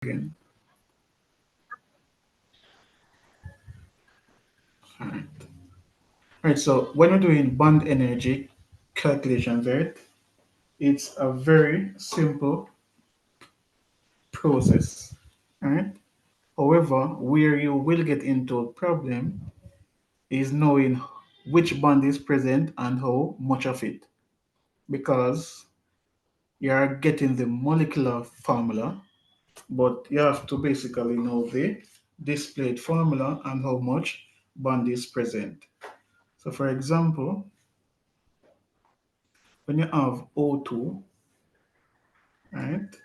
again. Alright. Alright, so when we're doing bond energy calculations, right, it's a very simple process. Alright. However, where you will get into a problem is knowing which bond is present and how much of it. Because you are getting the molecular formula, but you have to basically know the displayed formula and how much bond is present. So for example, when you have O2, right,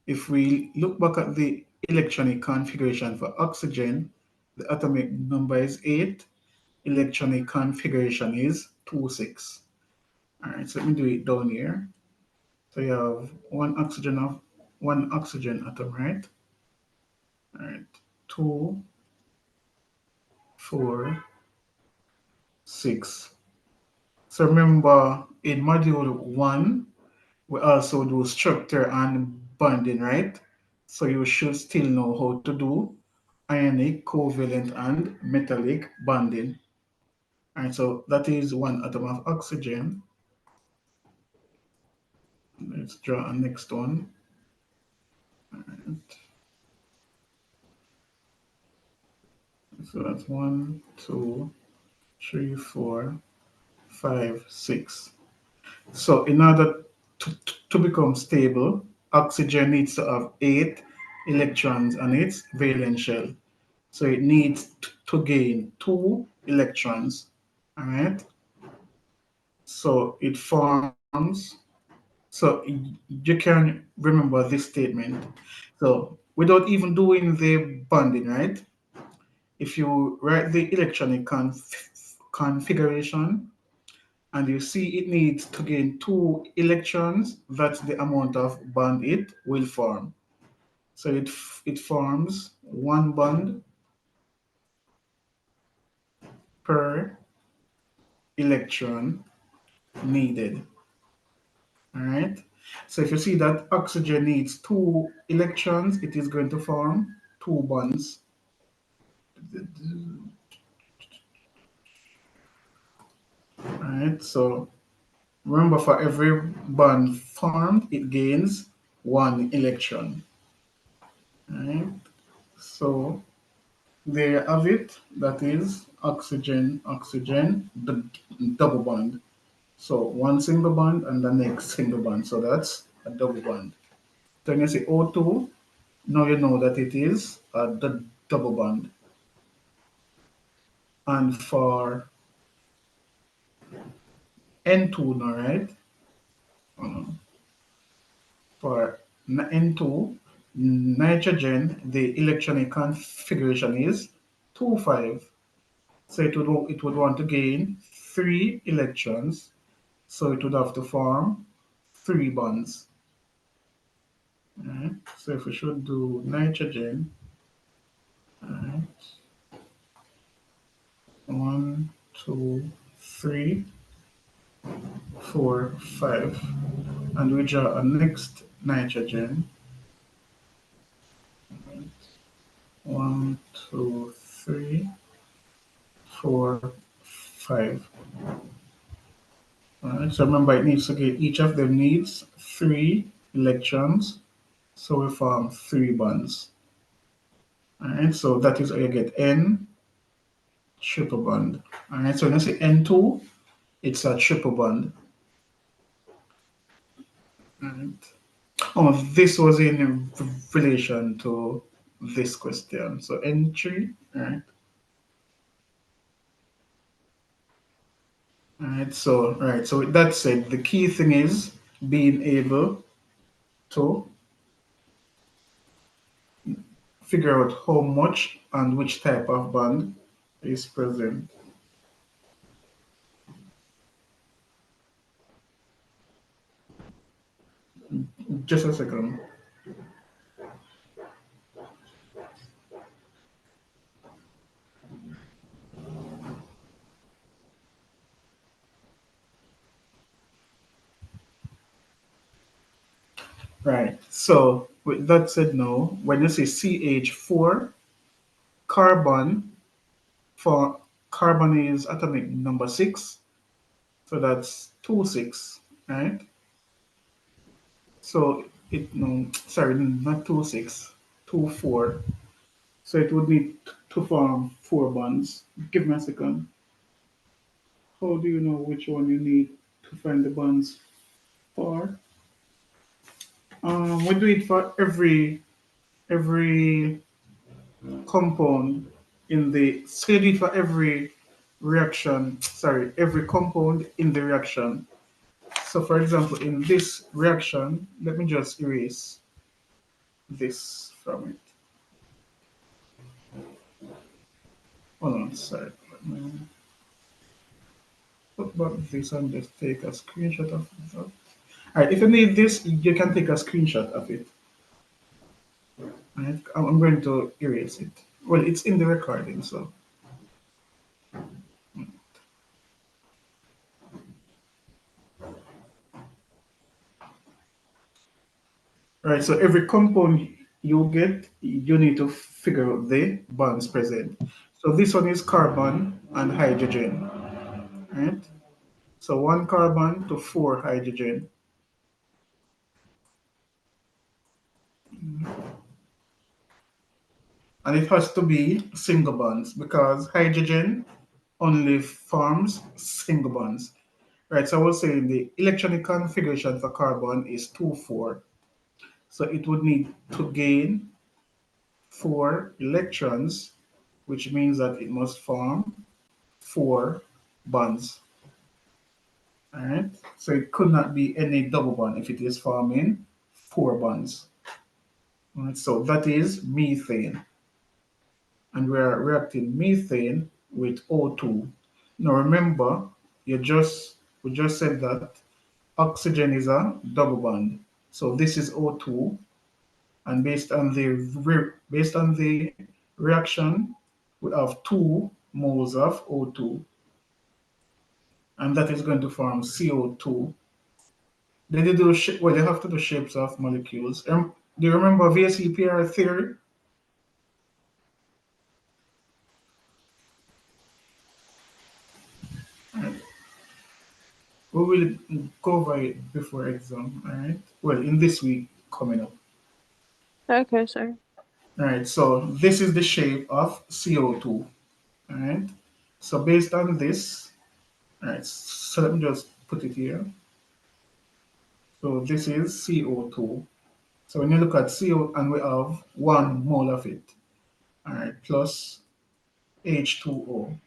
if we look back at the electronic configuration for oxygen, the atomic number is 8, electronic configuration is 2,6. All right, so let me do it down here. So you have one oxygen atom, right? All right, 2, 4, 6. So remember in module 1, we also do structure and bonding, right? So you should still know how to do ionic, covalent, and metallic bonding. All right, so that is one atom of oxygen. Let's draw a next one. All right. So that's 1, 2, 3, 4, 5, 6. So in order to become stable, oxygen needs to have 8 electrons on its valence shell. So it needs to gain 2 electrons. All right. So it forms, so you can remember this statement. So without even doing the bonding, right? If you write the electronic configuration and you see it needs to gain 2 electrons, that's the amount of bond it will form. So it forms one bond per electron needed. All right. So if you see that oxygen needs 2 electrons, it is going to form 2 bonds. All right. So remember, for every bond formed, it gains 1 electron. All right. So there you have it. That is oxygen, oxygen, the double bond. So one single bond and the next single bond. So that's a double bond. So when you say O2, now you know that it is the double bond. And for N2 now, right? Um, for N2, nitrogen, the electronic configuration is 2, 5. So it would want to gain 3 electrons. So it would have to form 3 bonds. Right? So if we should do nitrogen, right? 1, 2, 3, 4, 5. And we draw a next nitrogen. One, two, 3, 4, 5. Alright, so remember it needs to get each of them needs 3 electrons. So we form 3 bonds. Alright, so that is how you get N triple bond. Alright, so when you say N2, it's a triple bond. Alright. Oh, this was in relation to this question. So N3, alright. Alright, so with that said, the key thing is being able to figure out how much and which type of bond is present. Just a second. Right. So With that said, now, when you say CH4, carbon, for carbon is atomic number 6, so that's 2 6, right? So it, no, sorry, not 2 6, 2 4. So it would need to form 4 bonds. Give me a second. How do you know which one you need to find the bonds for? We do it for every compound in the, so you do it for every reaction, sorry, every compound in the reaction. So for example, in this reaction, let me just erase this from it. Hold on, sorry. Let me put back this and just take a screenshot of that. All right, if you need this, you can take a screenshot of it. All right, I'm going to erase it. Well, it's in the recording, so. Right, so every compound you get, you need to figure out the bonds present. So this one is carbon and hydrogen, right? So 1 carbon to 4 hydrogen. And it has to be single bonds because hydrogen only forms single bonds. Right, so I was saying the electronic configuration for carbon is 2 4. So it would need to gain 4 electrons, which means that it must form 4 bonds. All right, so it could not be any double bond if it is forming 4 bonds. All right, so that is methane, and we are reacting methane with O2. Now remember, we just said that oxygen is a double bond. So this is O2, and based on the reaction, we have 2 moles of O2, and that is going to form CO2. Then they do well. They have to do shapes of molecules. Do you remember VSEPR theory? We will go over it before exam. All right. Well, in this week coming up. Okay, sir. All right. So this is the shape of CO2. All right. So based on this, all right. So let me just put it here. So this is CO2. So when you look at CO, and we have 1 mole of it, all right, plus H2O. All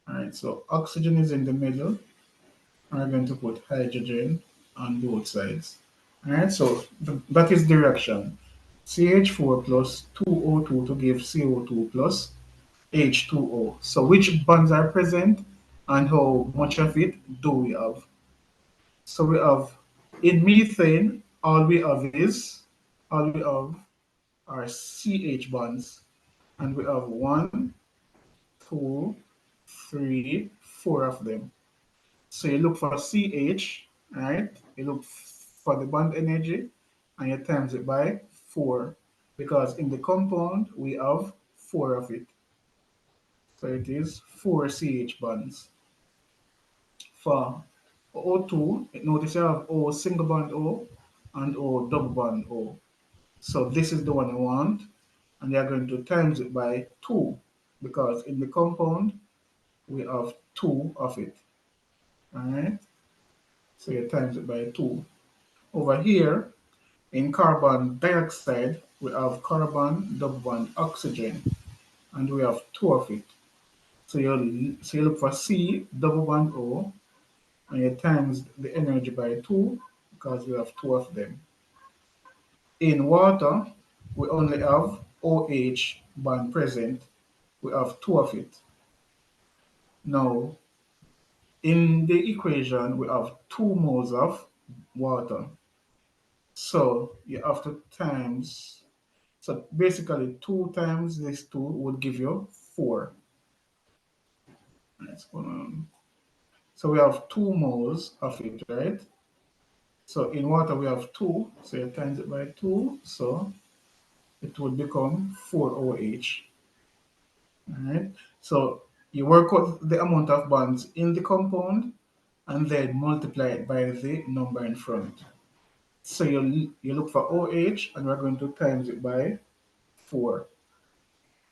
right, so oxygen is in the middle. I'm going to put hydrogen on both sides. All right, so that is the reaction. CH4 plus 2O2 to give CO2 plus H2O. So which bonds are present and how much of it do we have? So we have in methane, all we have are CH bonds, and we have 1, 2, 3, 4 of them. So you look for CH, right? You look for the bond energy, and you times it by 4, because in the compound we have 4 of it. So it is 4 CH bonds. For O2, notice you have O single bond O and O double bond O. So this is the one I want, and you're going to times it by 2, because in the compound we have 2 of it. All right, so you times it by 2. Over here in carbon dioxide, we have carbon double bond oxygen, and we have 2 of it. So you look for C double bond O, and you times the energy by 2, because we have 2 of them. In water, we only have OH bond present. We have 2 of it. Now, in the equation, we have 2 moles of water. So you have to times, so basically 2 times this 2 would give you 4. Let's go on. So we have 2 moles of it, right? So in water we have 2, so you times it by 2, so it would become 4OH. Alright, so you work out the amount of bonds in the compound and then multiply it by the number in front. So you look for OH and we're going to times it by 4.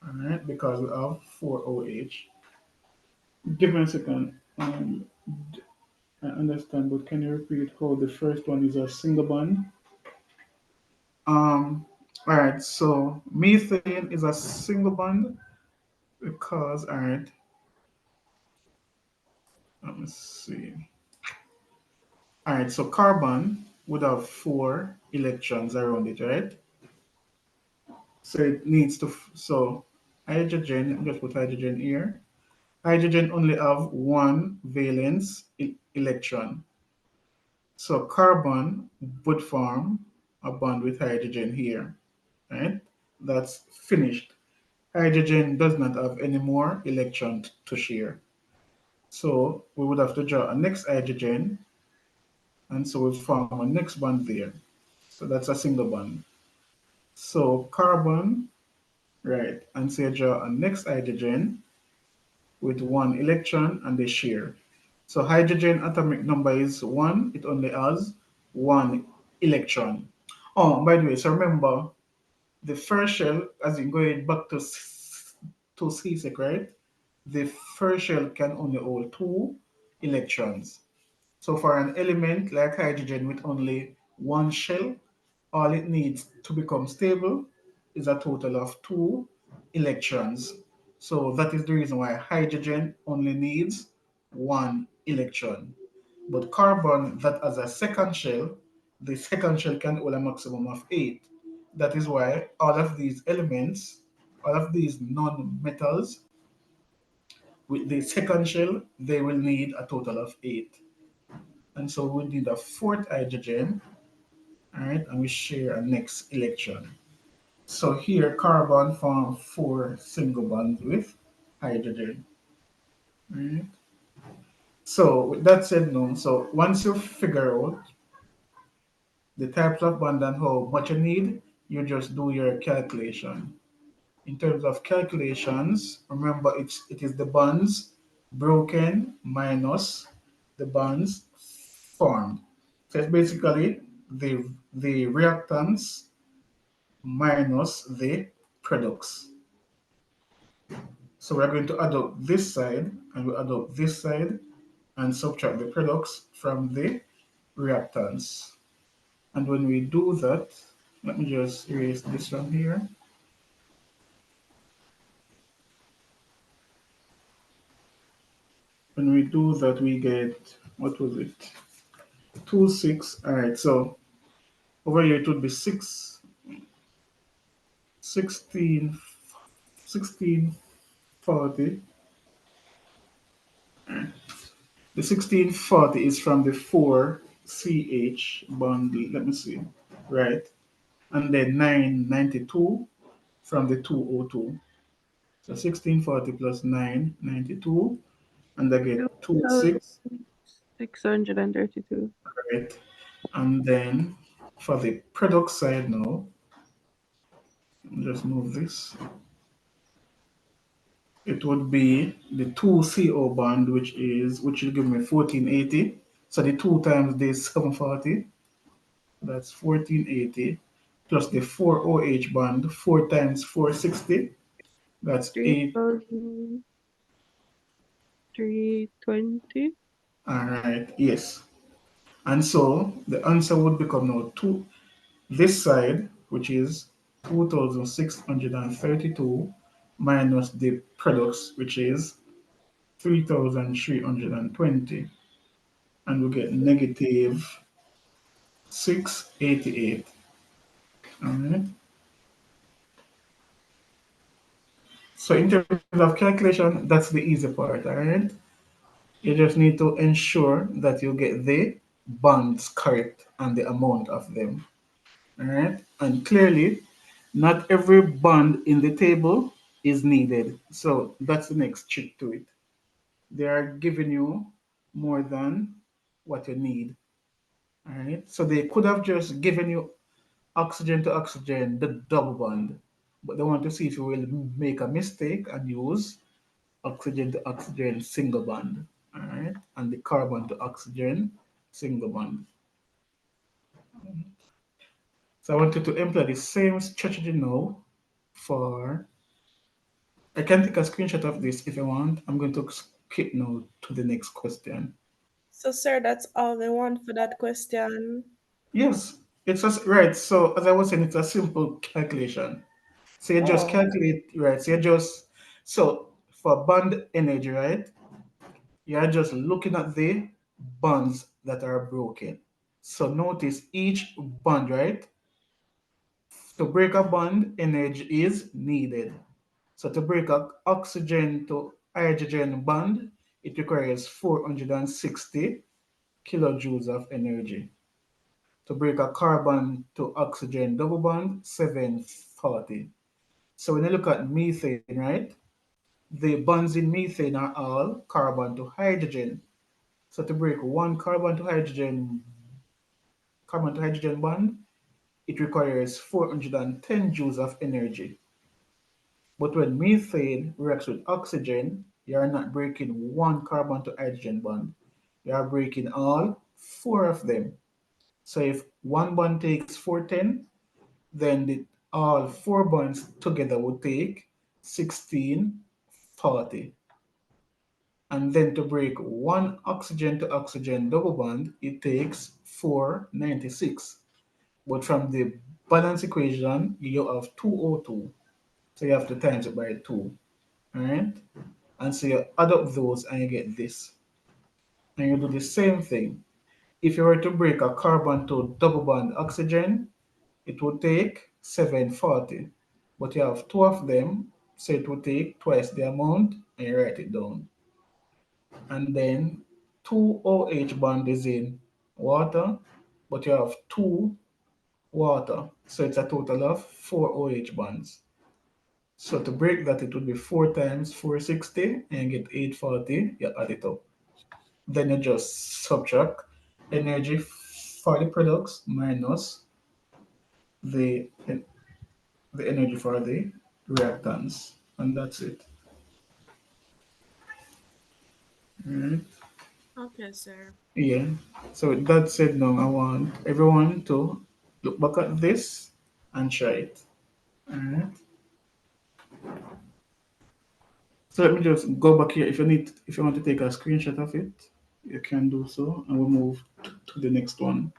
Alright, because we have 4OH. Give me a second. I understand, but can you repeat how the first one is a single bond? Um, all right, so methane is a single bond because, all right, let me see. All right, so carbon would have 4 electrons around it, right? So it needs to, so hydrogen, I'm just put hydrogen here. Hydrogen only have one valence electron. So carbon would form a bond with hydrogen here, right? That's finished. Hydrogen does not have any more electron to share. So we would have to draw a next hydrogen, and so we form a next bond there. So that's a single bond. So carbon, right, and so you draw a next hydrogen with 1 electron and they share. So hydrogen atomic number is 1, it only has 1 electron. Oh, by the way, so remember the first shell, as in going back to C-sec, right? The first shell can only hold 2 electrons. So for an element like hydrogen with only one shell, all it needs to become stable is a total of 2 electrons. So that is the reason why hydrogen only needs 1 electron. But carbon that has a second shell, the second shell can hold a maximum of 8. That is why all of these elements, all of these non-metals with the second shell, they will need a total of 8. And so we need a fourth hydrogen, all right, and we share a next electron. So here carbon forms 4 single bonds with hydrogen. All right. So with that said now, so once you figure out the types of bond and how much you need, you just do your calculation. In terms of calculations, remember it is the bonds broken minus the bonds formed. So it's basically the reactants minus the products. So we're going to add up this side and we add up this side and subtract the products from the reactants. And when we do that, let me just erase this from here. When we do that, we get, what was it? 2, 6. All right, so over here it would be 6, 16, 1640. The 1640 is from the 4CH bond, let me see, right? And then 992 from the 202. So 1640 plus 992, and I get 2, 6, 632. right? And then for the product side now, just move this. It would be the 2CO bond, which will give me 1480. So the 2 times the 740, that's 1480, plus the 4OH bond, 4 times 460, that's 8. 3,320. All right, yes. And so the answer would become now 2, this side, which is 2,632 minus the products, which is 3,320, and we get negative 688. All right. So in terms of calculation, that's the easy part. All right. You just need to ensure that you get the bonds correct and the amount of them. All right. And clearly, not every bond in the table is needed. So that's the next trick to it. They are giving you more than what you need. All right. So they could have just given you oxygen to oxygen, the double bond, but they want to see if you will make a mistake and use oxygen to oxygen single bond. All right. And the carbon to oxygen single bond. So I want you to employ the same strategy now for. I can take a screenshot of this if you want. I'm going to skip now to the next question. So, sir, that's all they want for that question. Yes, it's just right. So as I was saying, it's a simple calculation. So you just Oh, calculate, right? So for bond energy, right? You are just looking at the bonds that are broken. So notice each bond, right? To break a bond, energy is needed. So to break a oxygen to hydrogen bond, it requires 460 kilojoules of energy. To break a carbon to oxygen double bond, 740. So when you look at methane, right? The bonds in methane are all carbon to hydrogen. So to break one carbon to hydrogen bond, it requires 410 joules of energy. But when methane reacts with oxygen, you are not breaking one carbon to hydrogen bond. You are breaking all four of them. So if one bond takes 410, then all four bonds together would take 1640. And then to break one oxygen to oxygen double bond, it takes 496. But from the balance equation, you have 202. So you have to times it by 2. Alright? And so you add up those and you get this. And you do the same thing. If you were to break a carbon to double bond oxygen, it would take 740. But you have two of them, so it would take twice the amount, and you write it down. And then two OH bond is in water, but you have two water, so it's a total of four OH bonds. So to break that, it would be 4 times 460 and you get 840. You add it up. Then you just subtract energy for the products minus the the energy for the reactants, and that's it. Right? okay, sir. Yeah. So with that said, now I want everyone to look back at this and try it. Alright. So let me just go back here. If you want to take a screenshot of it, you can do so, and we'll move to the next one.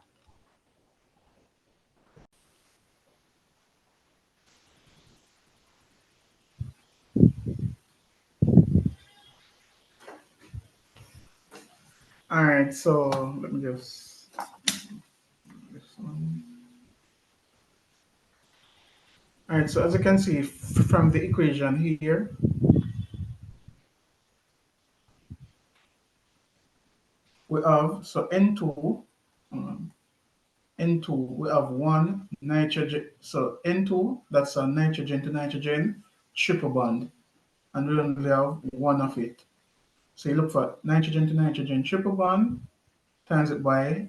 All right. So let me just this one. All right. So as you can see from the equation here, we have so N2. um, N2, we have one nitrogen. So N2, that's a nitrogen to nitrogen triple bond, and we only have one of it. So you look for nitrogen to nitrogen triple bond, times it by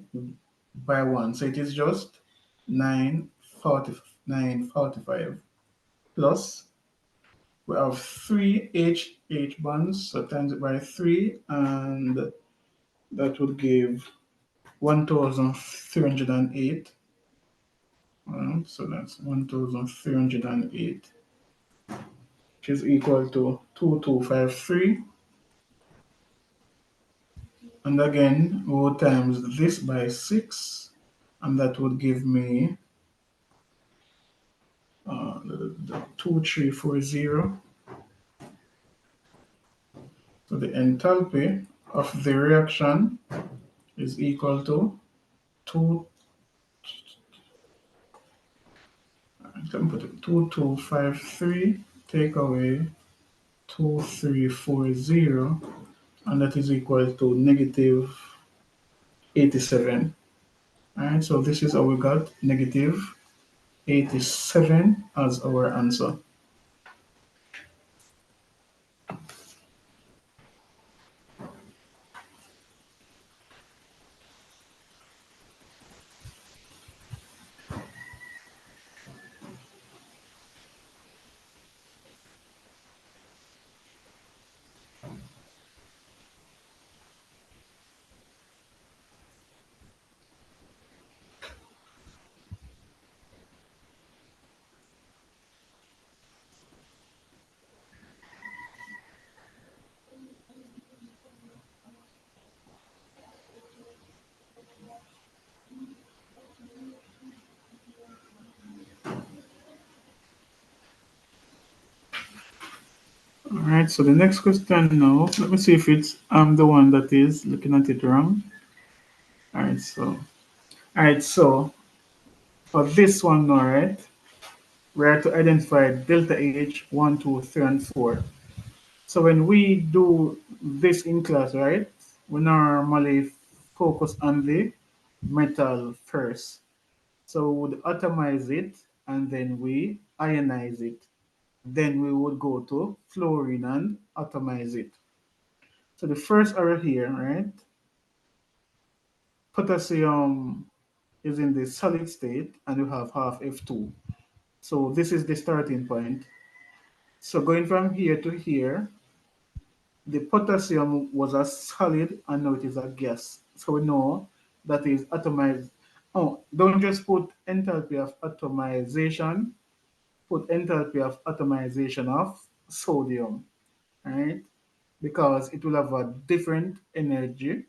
one. So it is just 940, 945. Plus, we have three H bonds, so times it by three, and that would give 1308. So that's 1308, which is equal to 2253. And again, we would times this by 6, and that would give me 2340. So the enthalpy of the reaction is equal to 2, let me put it, 2253 take away 2340, and that is equal to negative 87. Alright, so this is how we got negative 87 as our answer. All right, so the next question now, let me see if it's I'm the one that is looking at it wrong. All right, so for this one now, right, we are to identify delta H 1, 2, 3, and 4. So when we do this in class, right, we normally focus on the metal first. So we would atomize it and then we ionize it. Then we would go to fluorine and atomize it. So the first arrow here, right, potassium is in the solid state and you have half F2. So this is the starting point. So going from here to here, the potassium was a solid and now it is a gas. So we know that is atomized. Oh, don't just put enthalpy of atomization, put enthalpy of atomization of sodium, right? Because it will have a different energy,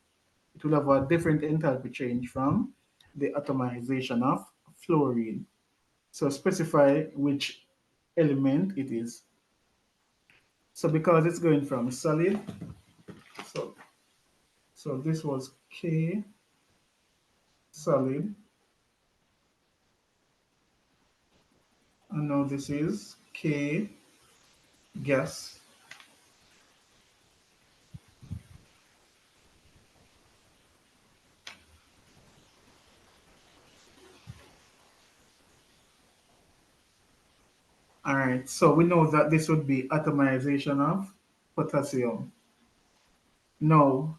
it will have a different enthalpy change from the atomization of fluorine. So specify which element it is. So because it's going from solid, so so this was K solid, and now this is K gas. All right, so we know that this would be atomization of potassium. Now,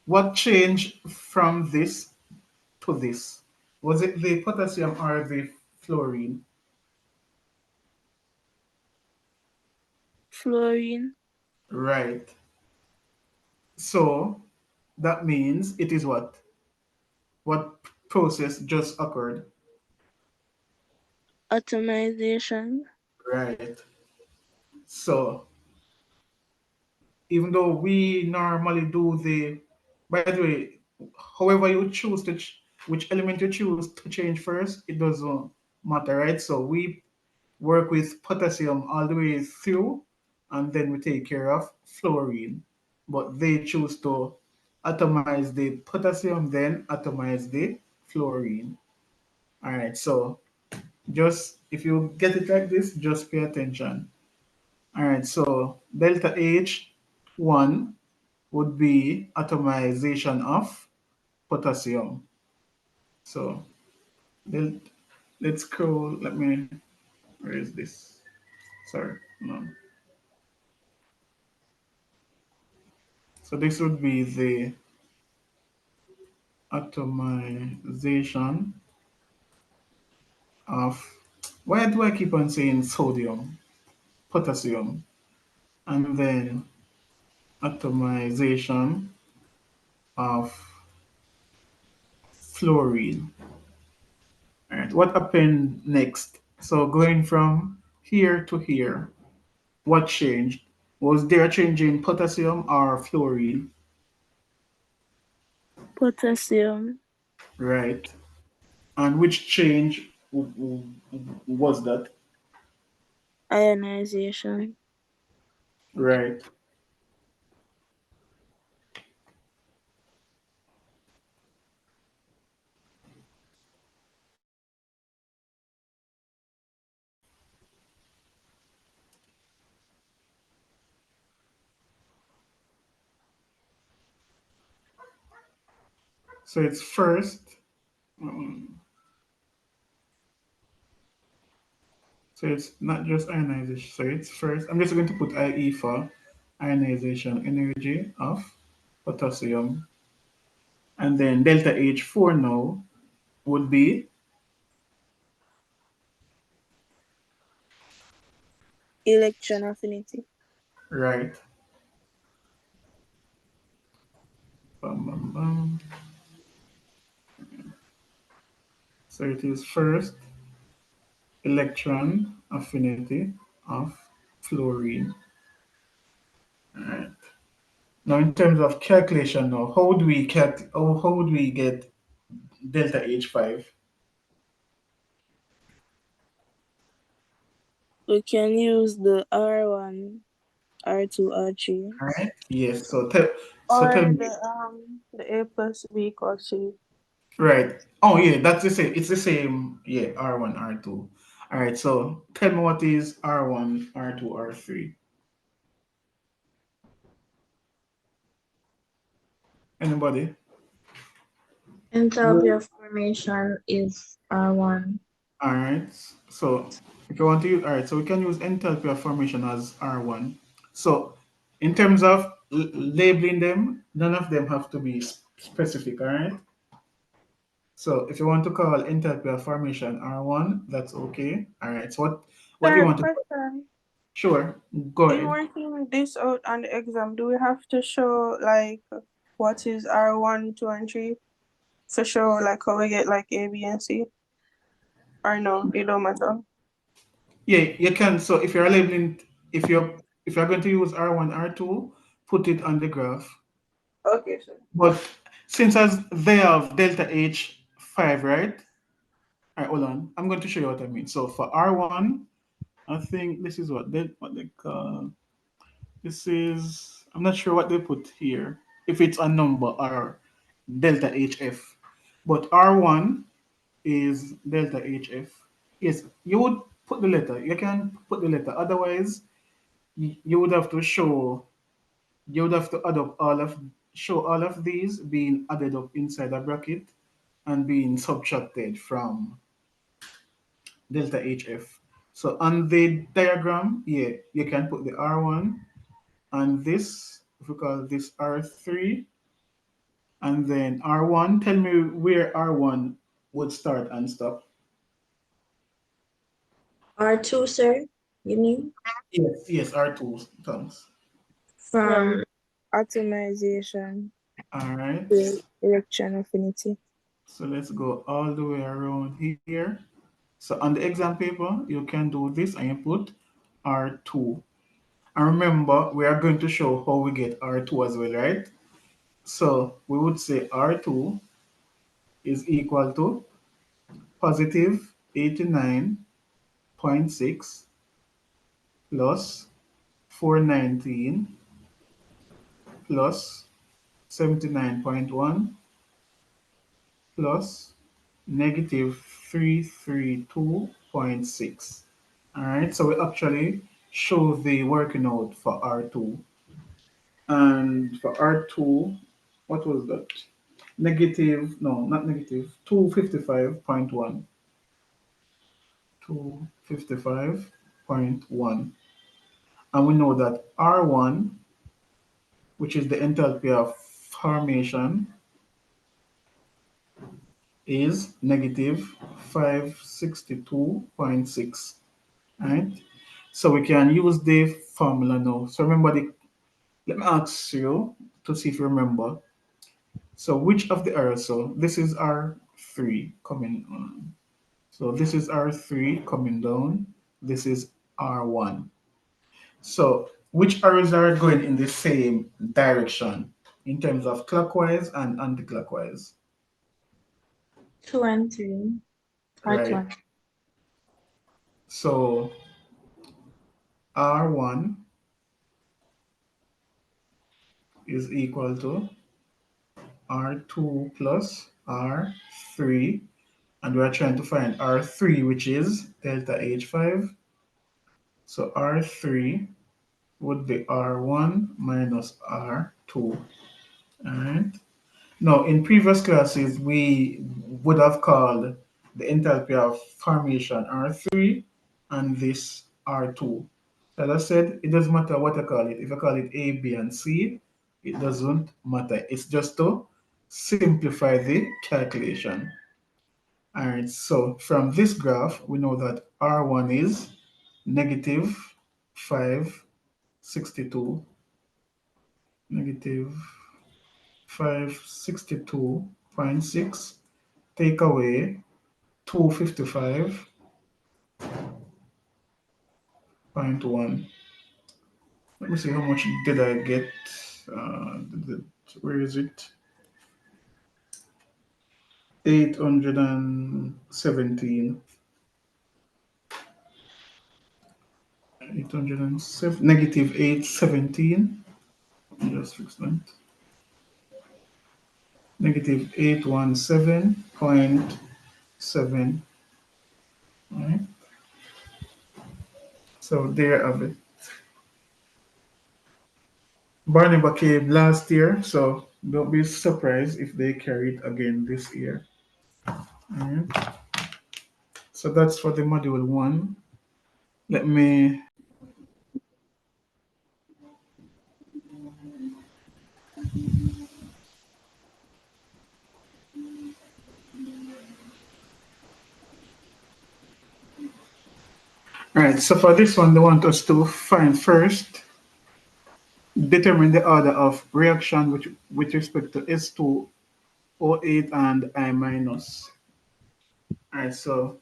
what changed from this to this? Was it the potassium or the fluorine? Fluorine. Right. So that means it is what? What process just occurred? Atomization. Right. So even though we normally do the, by the way, however you choose to, which element you choose to change first, it doesn't matter, right? So we work with potassium all the way through, and then we take care of fluorine. But they choose to atomize the potassium, then atomize the fluorine. All right, so just if you get it like this, just pay attention. All right, so delta H1 would be atomization of potassium. So then let's go, let me, where is this? Sorry, no. So this would be the atomization of, why do I keep on saying sodium? Potassium. And then atomization of fluorine. All right, what happened next? So going from here to here, what changed? Was there a change in potassium or fluorine? Potassium. Right. And which change was that? Ionization. Right. So it's first, um, so it's not just ionization. So it's first, I'm just going to put IE for ionization energy of potassium. And then delta H4 now would be, Electron affinity. right. Bum, bum, bum. So it is first electron affinity of fluorine. Alright. Now in terms of calculation now, how would we get delta H5? We can use the R1 R2, R3. All right. Yes. So tell Or me. the A plus B equals C. Right. Oh yeah, that's the same. It's the same. Yeah, R1, R2. All right. So tell me what is R1, R2, R3. Anybody? Enthalpy of formation is R1. All right. So if you want to use, all right, so we can use enthalpy of formation as R1. So in terms of labeling them, none of them have to be specific. All right. So if you want to call enthalpy of formation R1, that's okay. All right. So what do you Sir, want to? question. Sure. Go In ahead. working this out on the exam, do we have to show like what is R1, 2, and 3? To show like how we get like A, B, and C? Or no, it don't matter. Yeah, you can. So if you're labeling, if you're going to use R1, R2, put it on the graph. Okay, sir. But since as they have delta H5, right? All right, hold on. I'm going to show you what I mean. So for R1, I think this is what they call. This is, I'm not sure what they put here. If it's a number or delta HF, but R1 is delta HF. Yes, you would put the letter. You can put the letter. Otherwise, you would have to show. You would have to add up show all of these being added up inside a bracket and being subtracted from delta HF. So on the diagram, yeah, you can put the R1 and this, if we call this R3, and then R1, tell me where R1 would start and stop. R2, sir, you mean? Yes, yes, R2, thanks. From From atomization All right, to electron affinity. so let's go all the way around here. So on the exam paper, you can do this and you put R2. And remember, we are going to show how we get R2 as well, right? So we would say R2 is equal to positive 89.6 plus 419 plus 79.1 plus negative 332.6. All right, so we actually show the working out for R2. And for R2, what was that? Negative, no, not negative, 255.1. 255.1. And we know that R1, which is the enthalpy of formation, is negative 562.6. Right? So we can use the formula now. So remember, let me ask you to see if you remember. So which of the aerosol? This is R3 coming on. So this is R3 coming down. This is R1. So which arrows are going in the same direction in terms of clockwise and anti-clockwise? 2 and 3. Part Right. 1. So R1 is equal to R2 plus R3. And we're trying to find R3, which is delta H5. So R3 would be R1 minus R2. All right. Now, in previous classes, we would have called the enthalpy of formation R3 and this R2. As I said, it doesn't matter what I call it. If I call it A, B, and C, it doesn't matter. It's just to simplify the calculation. All right, so from this graph, we know that R1 is negative 562, negative 562.6, take away 255.1. Let me see how much did I get. Where is it? 817. 807, negative 817. Just fix that. Negative 817.7. Right? So there have it. Barnaba came last year, so don't be surprised if they carry it again this year. Alright. So that's for the module one. Let me All right, so for this one, they want us to find first, determine the order of reaction with respect to S2, O8, and I minus. All right, so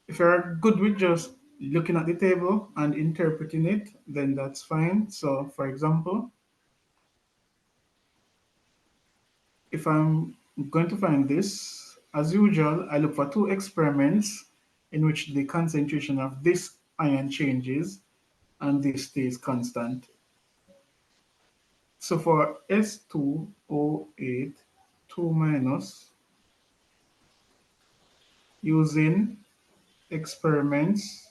if you're good with just looking at the table and interpreting it, then that's fine. So for example, if I'm going to find this, as usual, I look for two experiments in which the concentration of this ion changes and this stays constant. So for S2O8, 2 minus, using experiments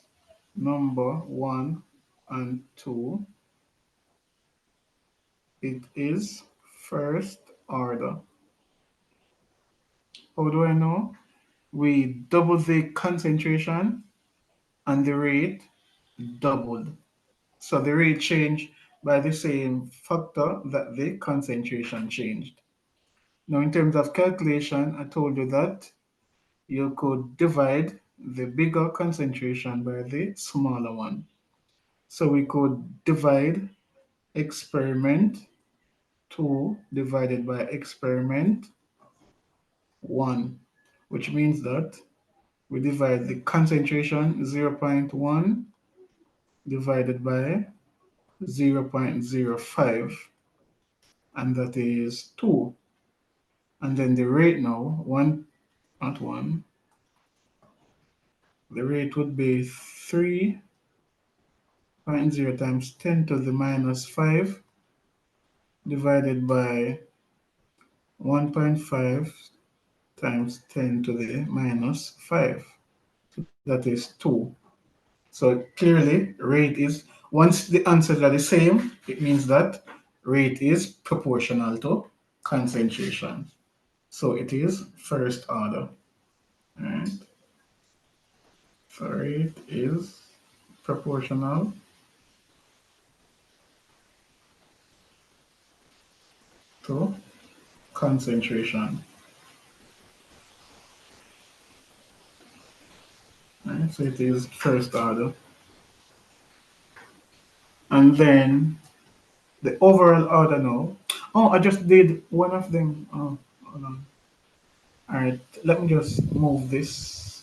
number 1 and 2, it is first order. How do I know? We double the concentration and the rate doubled. So the rate changed by the same factor that the concentration changed. Now, in terms of calculation, I told you that you could divide the bigger concentration by the smaller one. So we could divide experiment 2 divided by experiment 1, which means that we divide the concentration 0.1 divided by 0.05, and that is 2. And then the rate now, 1 at 1, the rate would be 3.0 times 10 to the minus 5 divided by 1.5 times 10 to the minus 5. So that is 2. So clearly, rate is, once the answers are the same, it means that rate is proportional to concentration. So it is first order. Right? So rate is proportional to concentration. Right? So it is first order. And then the overall order now. Oh, I just did one of them. Oh, hold on. All right, let me just move this.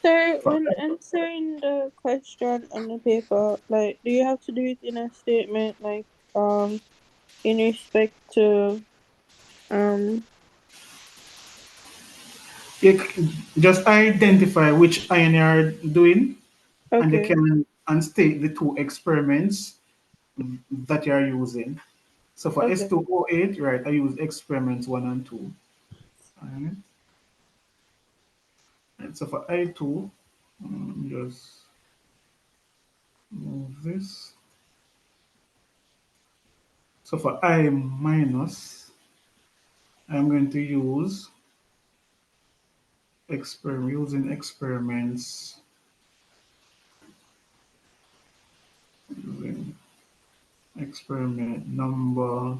Sir, when answering the question on the paper, like, do you have to do it in a statement, like, in respect to, um, You just identify which ion you are doing, and you okay, can unstate the two experiments that you are using. So for okay. S2O8, right, I use experiments 1 and 2. All right. And so for I2, just move this. So for I minus, I'm going to use using experiments using experiment number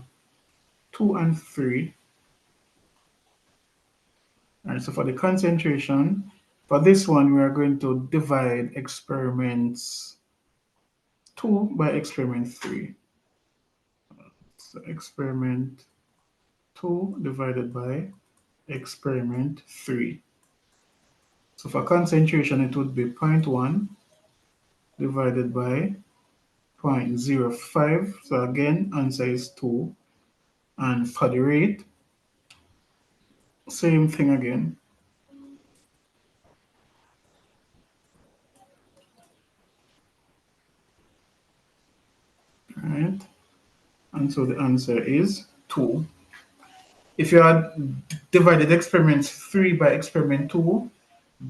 2 and 3. All right, so for the concentration, for this one, we are going to divide experiments 2 by experiment 3. So experiment 2 divided by experiment 3. So for concentration, it would be zero point 0.1 divided by 0.05. So again, answer is 2. And for the rate, same thing again. And so the answer is 2. If you had divided experiment 3 by experiment 2,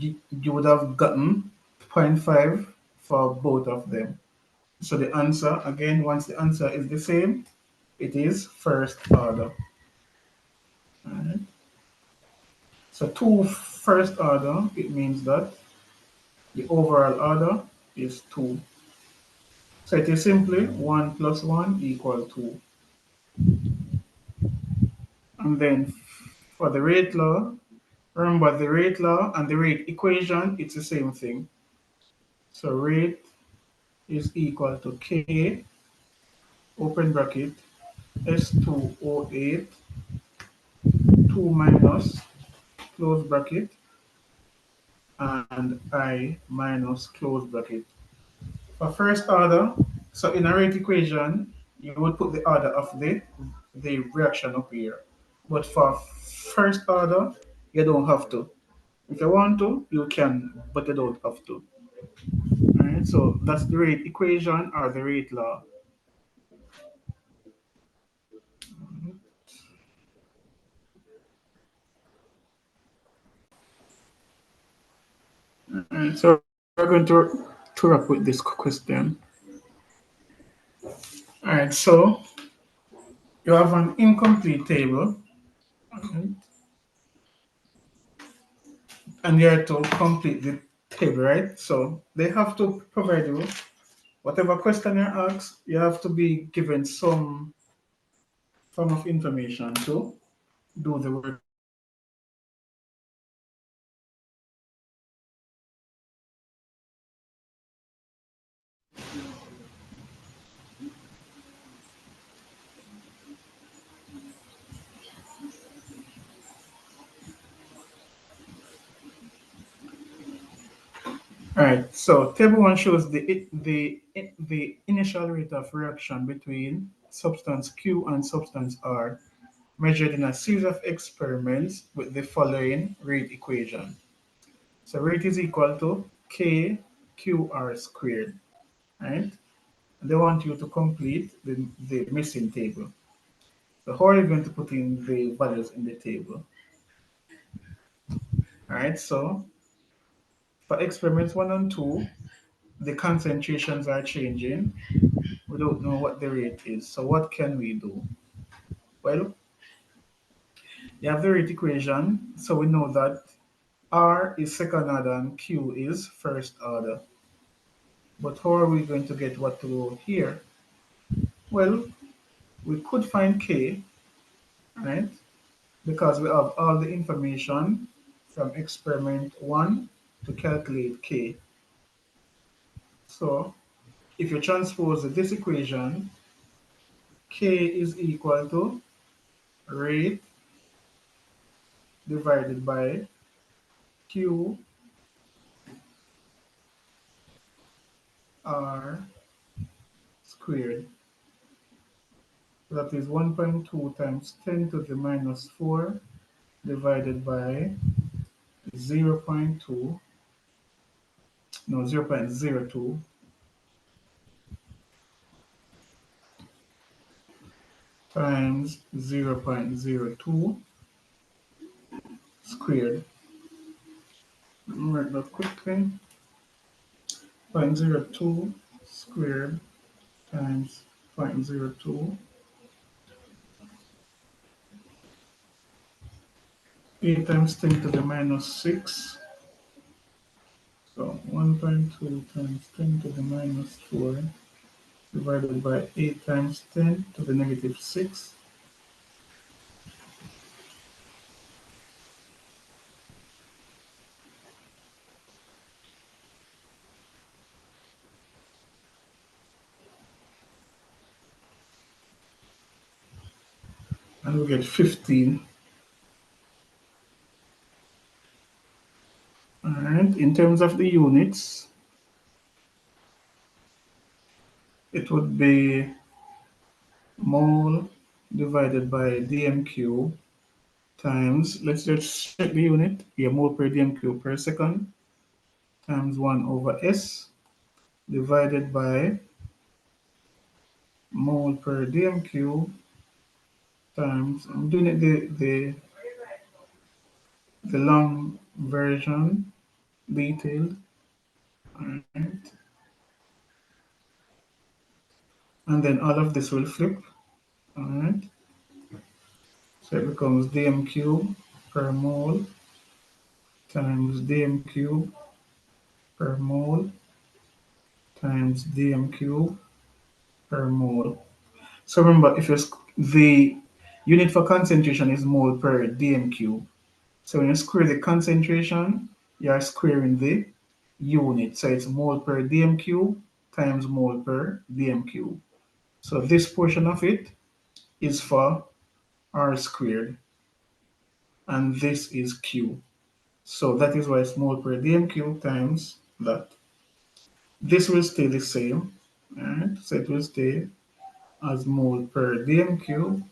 you would have gotten 0.5 for both of them. So the answer, again, once the answer is the same, it is first order. Alright. So 2 first order, it means that the overall order is 2. So it is simply 1 plus 1 equal 2. And then for the rate law, remember the rate law and the rate equation, it's the same thing. So rate is equal to K, open bracket, S208, 2 minus, close bracket, and I minus close bracket. For first order, so in a rate equation, you would put the order of the reaction up here. But for first order, you don't have to. If you want to, you can, but you don't have to. All right, so that's the rate equation or the rate law. All right, so we're going to wrap with this question. All right, so you have an incomplete table, okay, and you have to complete the table, right? So they have to provide you whatever question you're asked, you have to be given some form of information to do the work. All right, so table 1 shows the initial rate of reaction between substance Q and substance R measured in a series of experiments with the following rate equation. So rate is equal to KQR squared, right? They want you to complete the missing table. So how are you going to put in the values in the table? All right, so for experiments 1 and 2, the concentrations are changing. We don't know what the rate is. So what can we do? Well, you have the rate equation, so we know that R is second order and Q is first order. But how are we going to get what to go here? Well, we could find K, right? Because we have all the information from experiment 1 to calculate K. So if you transpose this equation, K is equal to rate divided by Q R squared. That is 1.2 times 10 to the minus 4 divided by 0.2, no, 0.02 times 0.02 squared. Let me write that quickly. 0.02 squared times 0.02. 8 times 10 to the minus 6. So 1.2 times 10 to the minus 4 divided by 8 times 10 to the negative 6. And we get 15. All right, in terms of the units, it would be mole divided by dmq times, let's just check the unit, yeah, mole per dmq per second times 1 over s divided by mole per dm cube times, I'm doing it the long version, detailed, alright. And then all of this will flip, alright. So it becomes dm cube per mole times dm cube per mole times dm cube per mole. So remember, if you the unit for concentration is mole per dm cube. So when you square the concentration, you are squaring the unit. So it's mole per dm cube times mole per dm cube. So this portion of it is for r squared, and this is q. So that is why it's mole per dm cube times that. This will stay the same, right? So it will stay as mole per dm cube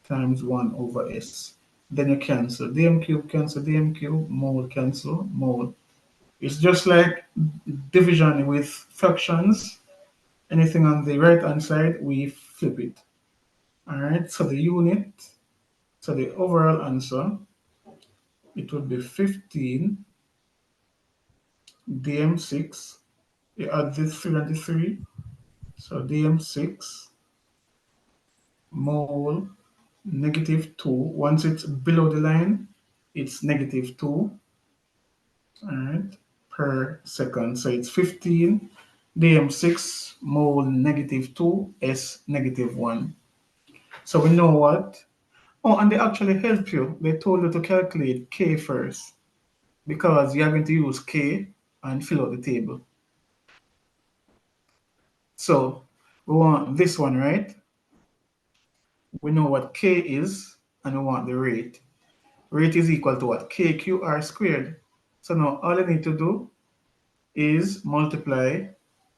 times 1 over s. Then you cancel dm cube, mole cancel, mole. It's just like division with fractions. Anything on the right hand side, we flip it. All right, so the unit, so the overall answer, it would be 15 dm6. You add this 3 and the 3, so dm6 mole negative 2. Once it's below the line, it's negative 2, all right, per second. So it's 15 dm6 mole negative 2 s negative 1. So we know what. Oh, and they actually help you. They told you to calculate k first because you're going to use k and fill out the table. So we want this one, right? We know what k is and we want the rate. Rate is equal to what? KQR squared. So now all I need to do is multiply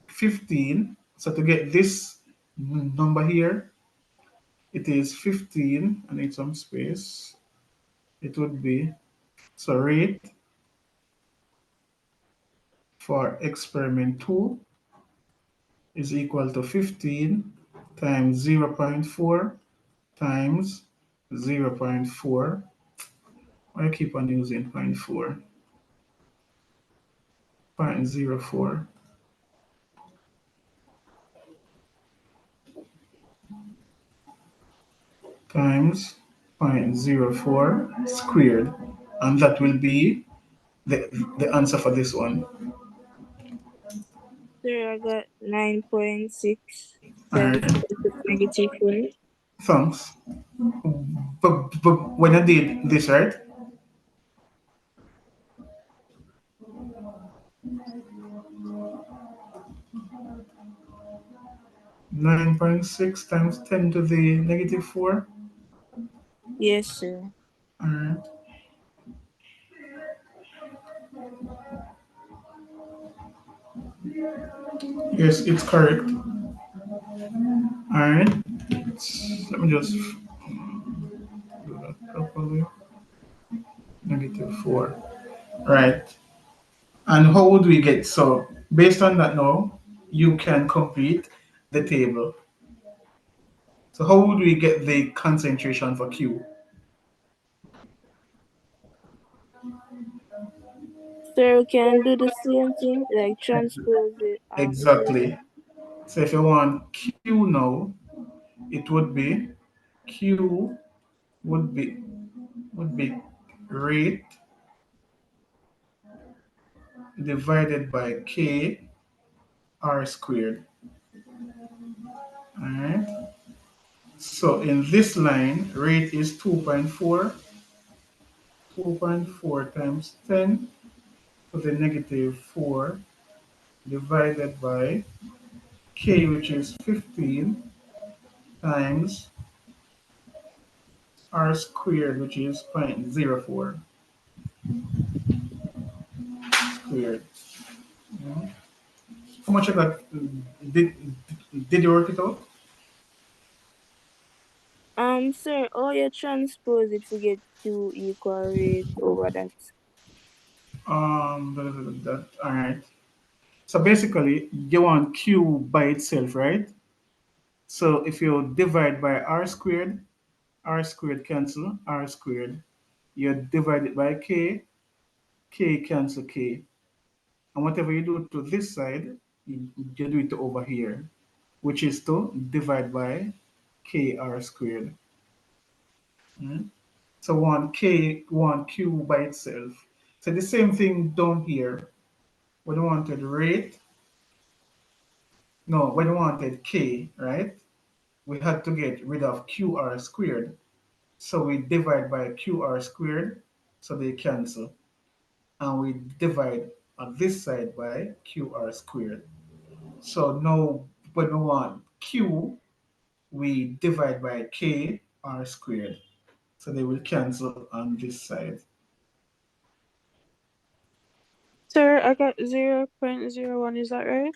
15. So to get this number here, it is 15. I need some space. It would be, so rate for experiment 2 is equal to 15 times 0.4 times 0.4. I keep on using 0.4. 0.04 times 0.04 squared, and that will be the answer for this one. Sir, I got 9.6 All times right, 10 to the -1. thanks. But when I did this, right? (9.6 times 10 to the -4). Yes, sir. All right. Yes, it's correct. All right. Let me just do that properly. -4. Right. And how would we get? So based on that now, you can complete the table. So how would we get the concentration for Q? Sir, we can do the same thing, like transpose it after. Exactly. So if you want Q now, it Q would be would be rate divided by K R squared. Alright. So in this line, rate is 2.4. 2.4 times 10 to the -4 divided by K, which is 15, times R squared, which is 0.04 squared. Yeah. How much of that did, did you work it out? Sir, oh, you transpose it to get Q equal rate over that. All right. So basically, you want Q by itself, right? So if you divide by r squared cancel, r squared. You divide it by k cancel k. And whatever you do to this side, you do it over here, which is to divide by kr squared. Mm. So one k, one q by itself. So the same thing down here. When we wanted rate, no, when we wanted k, right? We had to get rid of qr squared. So we divide by qr squared, so they cancel. And we divide on this side by qr squared. So now when we want q, we divide by k r squared. So they will cancel on this side. Sir, I got 0.01, is that right?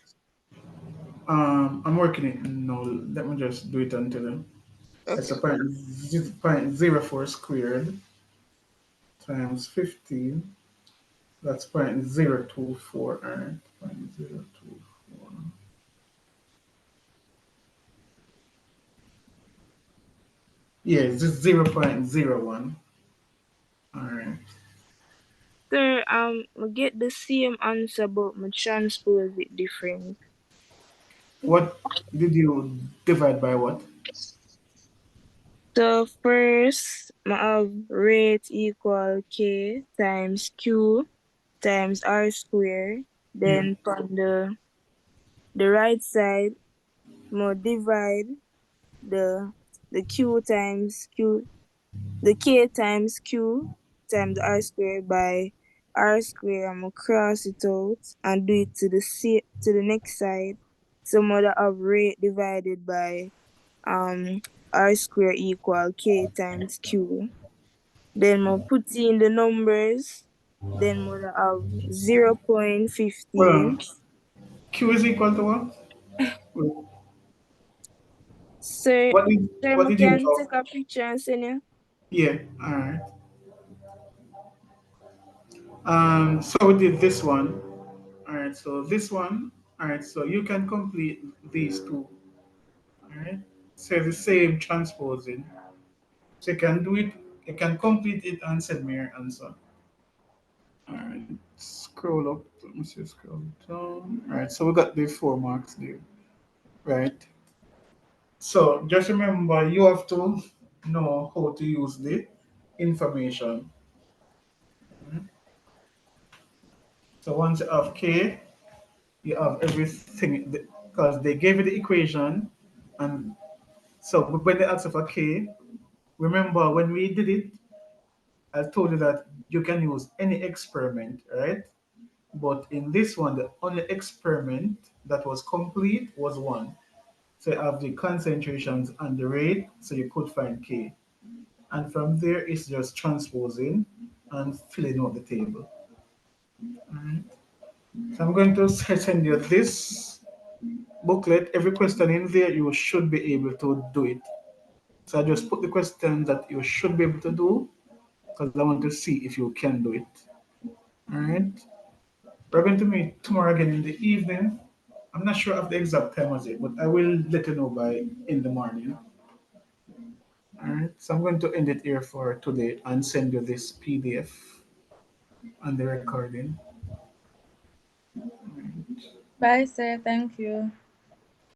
I'm working it now. Let me just do it until it's Okay. a point 0.04 squared times 15. That's 0.024. All right, 0.024. Yeah, it's just 0.01. All right. Sir, I get the same answer, but I transpose it different. What did you divide by what? So first, I have rate equal k times q times r square. Yeah. Then from the right side, I divide the the q times q the k times q times r square by r square. I'm gonna cross it out and do it to the next side. So mother of rate divided by um r square equal k times q. Then I put in the numbers. Then mother have Well, 0.15. Q is equal to what? Wait, So what I did you can talk? take a picture and send you. Yeah. All right. So we did this one. All right. So this one. All right. So you can complete these two. All right. So the same transposing. So you can do it. You can complete it and send me your answer. All right. Scroll up. Let me see. Scroll down. All right. So we got the 4 marks there. Right. So just remember, you have to know how to use the information. So once you have K, you have everything because they gave you the equation. And so when they asked for K, remember when we did it, I told you that you can use any experiment, right? But in this one, the only experiment that was complete was one. So you have the concentrations and the rate, so you could find K. And from there, it's just transposing and filling out the table. All right. So I'm going to send you this booklet. Every question in there, you should be able to do it. So I just put the question that you should be able to do because I want to see if you can do it. All right. We're going to meet tomorrow again in the evening. I'm not sure of the exact time as it, but I will let you know by in the morning. All right. So I'm going to end it here for today and send you this PDF and the recording. Bye, sir. Thank you.